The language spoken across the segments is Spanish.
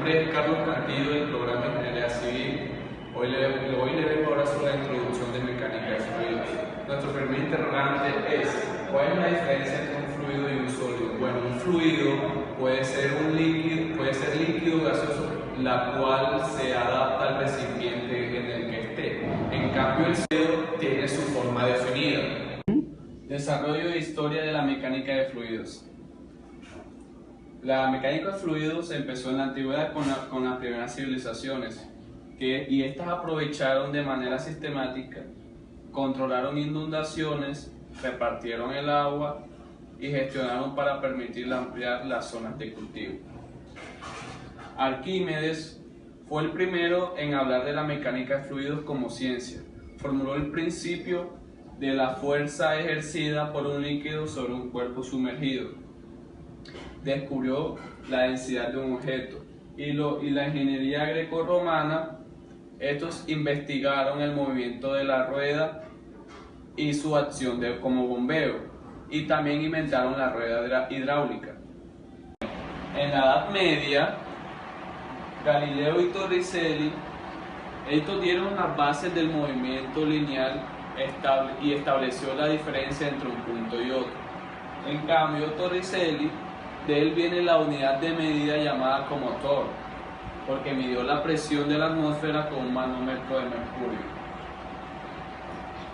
nombre es Carlos Cantillo del programa de Ingeniería Civil. Hoy le vengo ahora sobre la introducción de mecánica de fluidos. Nuestro primer interrogante es: ¿cuál es la diferencia entre un fluido y un sólido? Bueno, un fluido puede ser líquido, gaseoso, la cual se adapta al recipiente en el que esté. En cambio, el sólido tiene su forma definida. Desarrollo e historia de la mecánica de fluidos. La mecánica de fluidos empezó en la antigüedad con las primeras civilizaciones, y estas aprovecharon de manera sistemática, controlaron inundaciones, repartieron el agua y gestionaron para permitir ampliar las zonas de cultivo. Arquímedes fue el primero en hablar de la mecánica de fluidos como ciencia. Formuló el principio de la fuerza ejercida por un líquido sobre un cuerpo sumergido. Descubrió la densidad de un objeto, y la ingeniería grecorromana, estos investigaron el movimiento de la rueda y su acción como bombeo, y también inventaron la rueda hidráulica. En la Edad Media, Galileo y Torricelli, estos dieron las bases del movimiento lineal y estableció la diferencia entre un punto y otro. En cambio, Torricelli, de él viene la unidad de medida llamada como torr, porque midió la presión de la atmósfera con un manómetro de mercurio.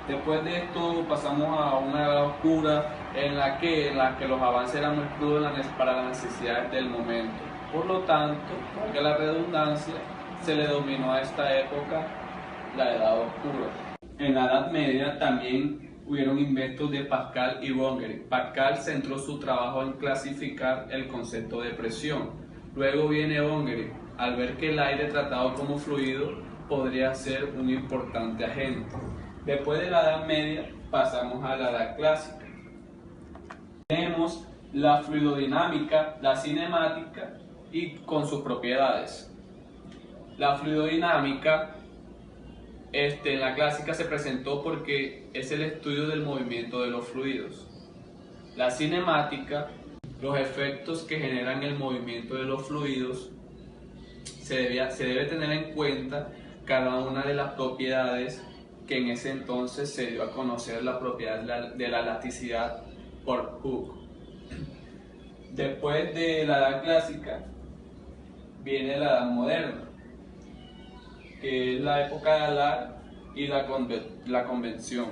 Después de esto pasamos a una edad oscura en la que los avances eran muy crudos para las necesidades del momento. Por lo tanto, porque la redundancia, se le denominó a esta época la Edad Oscura. En la Edad Media también hubieron inventos de Pascal y Bongeri. Pascal centró su trabajo en clasificar el concepto de presión. Luego viene Bongeri, al ver que el aire tratado como fluido podría ser un importante agente. Después de la Edad Media pasamos a la Edad Clásica. Tenemos la fluidodinámica, la cinemática y con sus propiedades. La fluidodinámica en la clásica se presentó porque es el estudio del movimiento de los fluidos. La cinemática, los efectos que generan el movimiento de los fluidos. Se debe tener en cuenta cada una de las propiedades que en ese entonces se dio a conocer, la propiedad de la elasticidad por Hooke. Después de la Edad Clásica viene la Edad Moderna, que es la época de Allard y la convención.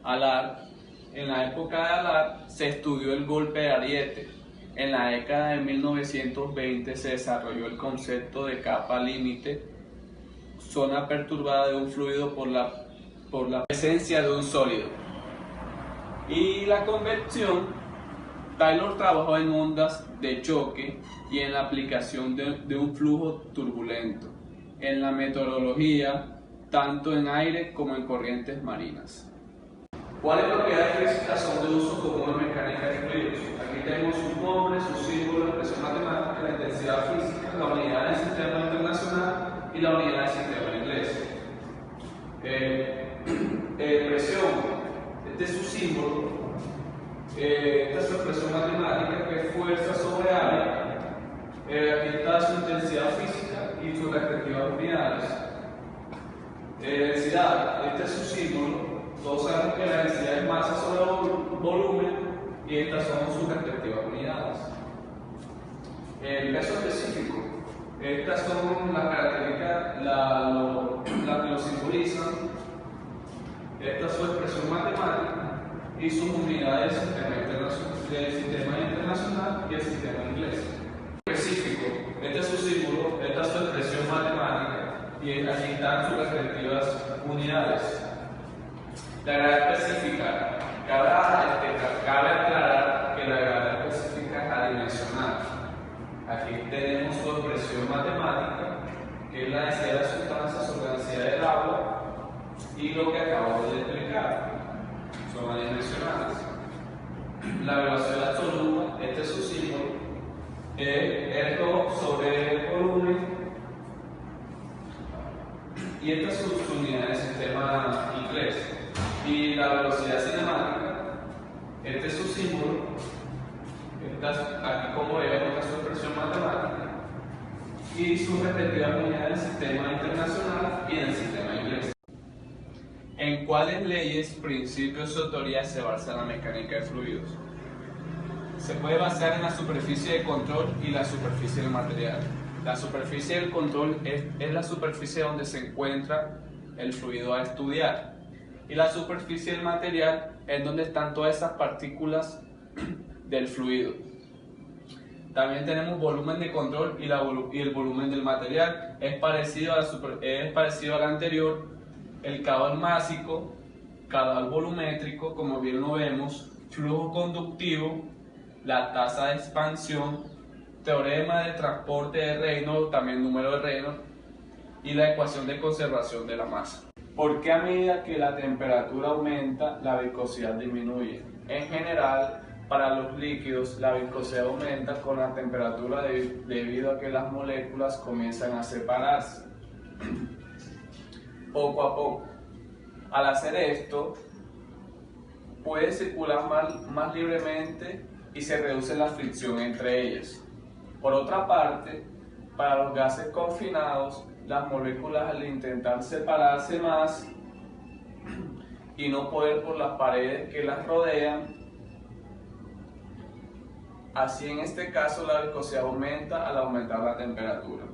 En la época de Allard se estudió el golpe de ariete. En la década de 1920 se desarrolló el concepto de capa límite, zona perturbada de un fluido por la presencia de un sólido. Y la convección, Taylor trabajó en ondas de choque y en la aplicación de un flujo turbulento en la meteorología, tanto en aire como en corrientes marinas. ¿Cuáles propiedades físicas son de uso común en mecánica de fluidos? Aquí tenemos su nombre, su símbolo, la expresión matemática, la intensidad física, la unidad del sistema internacional y la unidad del sistema inglés. Presión, este es su símbolo, esta es su expresión matemática, que es fuerza sobre área. Aquí está su intensidad física y sus respectivas unidades. Densidad, este es su símbolo. Todos sabemos que la densidad es masa sobre volumen y estas son sus respectivas unidades. El peso específico, estas son las características las que lo simbolizan. Esta es su expresión matemática y sus unidades del sistema internacional y el sistema inglés. Específico, este es su símbolo, esta es su expresión matemática y aquí están sus respectivas unidades. La gravedad específica, cabe aclarar que la gravedad específica es adimensional. Aquí tenemos su expresión matemática, que es la densidad de la sustancia sobre la densidad del agua, y lo que acabo de explicar, son adimensionales. La velocidad absoluta, este es su símbolo, esto sobre el volumen, y esta es su unidad del sistema inglés. Y la velocidad cinemática, este es su símbolo, aquí como vemos, esta es su expresión matemática, y sus respectivas unidades del sistema internacional y del sistema inglés. ¿En cuáles leyes, principios o teorías se basa la mecánica de fluidos? Se puede basar en la superficie de control y la superficie del material. La superficie del control es la superficie donde se encuentra el fluido a estudiar, y la superficie del material es donde están todas esas partículas del fluido. También tenemos volumen de control y el volumen del material. Es parecido al anterior. El caudal másico, caudal volumétrico, como bien lo vemos, flujo conductivo, la tasa de expansión, teorema de transporte de Reynolds, también número de Reynolds, y la ecuación de conservación de la masa. ¿Por qué a medida que la temperatura aumenta, la viscosidad disminuye? En general, para los líquidos, la viscosidad aumenta con la temperatura debido a que las moléculas comienzan a separarse poco a poco. Al hacer esto, puede circular más libremente y se reduce la fricción entre ellas. Por otra parte, para los gases confinados, las moléculas, al intentar separarse más y no poder por las paredes que las rodean, así en este caso la viscosidad aumenta al aumentar la temperatura.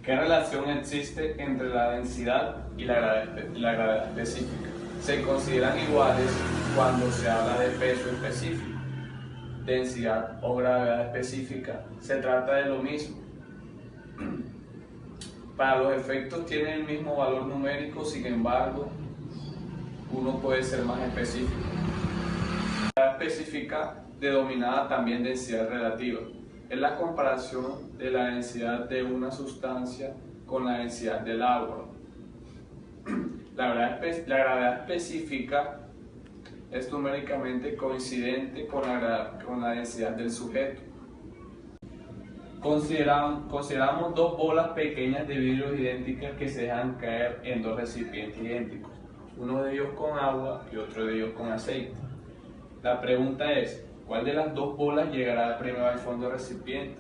¿Qué relación existe entre la densidad y la gravedad específica? Se consideran iguales cuando se habla de peso específico. Densidad o gravedad específica, se trata de lo mismo. Para los efectos tienen el mismo valor numérico, sin embargo, uno puede ser más específico. La gravedad específica, denominada también densidad relativa, es la comparación de la densidad de una sustancia con la densidad del agua. La gravedad específica es numéricamente coincidente con la densidad del sujeto. Consideramos dos bolas pequeñas de vidrio idénticas que se dejan caer en dos recipientes idénticos, uno de ellos con agua y otro de ellos con aceite. La pregunta es, ¿cuál de las dos bolas llegará primero al fondo del recipiente?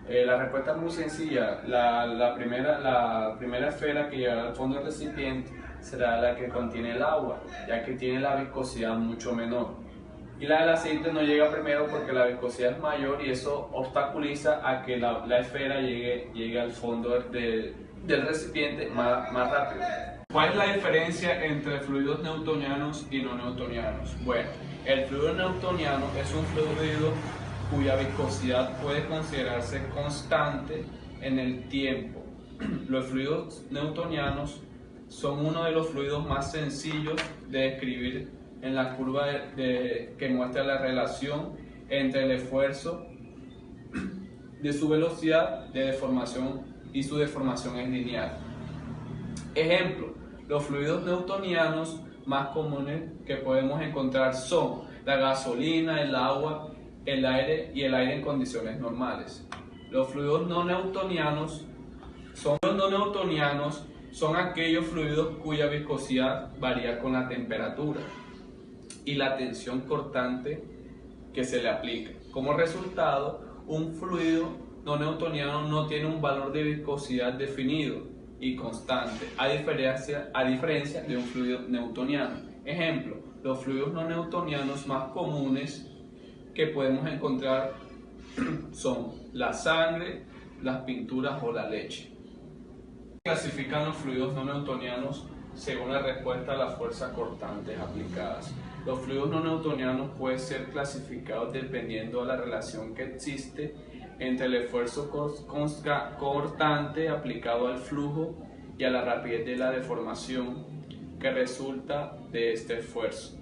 La respuesta es muy sencilla. La primera esfera que llegará al fondo del recipiente será la que contiene el agua, ya que tiene la viscosidad mucho menor. Y la del aceite no llega primero porque la viscosidad es mayor y eso obstaculiza a que la esfera llegue al fondo del recipiente más rápido. ¿Cuál es la diferencia entre fluidos newtonianos y no newtonianos? Bueno, el fluido newtoniano es un fluido cuya viscosidad puede considerarse constante en el tiempo. Los fluidos newtonianos son uno de los fluidos más sencillos de describir en la curva que muestra la relación entre el esfuerzo de su velocidad de deformación y su deformación es lineal. Ejemplo, los fluidos newtonianos más comunes que podemos encontrar son la gasolina, el agua, el aire y el aire en condiciones normales. Los fluidos no newtonianos son aquellos fluidos cuya viscosidad varía con la temperatura y la tensión cortante que se le aplica. Como resultado, un fluido no newtoniano no tiene un valor de viscosidad definido y constante, a diferencia de un fluido newtoniano. Ejemplo, los fluidos no newtonianos más comunes que podemos encontrar son la sangre, las pinturas o la leche. Clasifican los fluidos no newtonianos según la respuesta a las fuerzas cortantes aplicadas. Los fluidos no newtonianos pueden ser clasificados dependiendo de la relación que existe entre el esfuerzo cortante aplicado al flujo y a la rapidez de la deformación que resulta de este esfuerzo.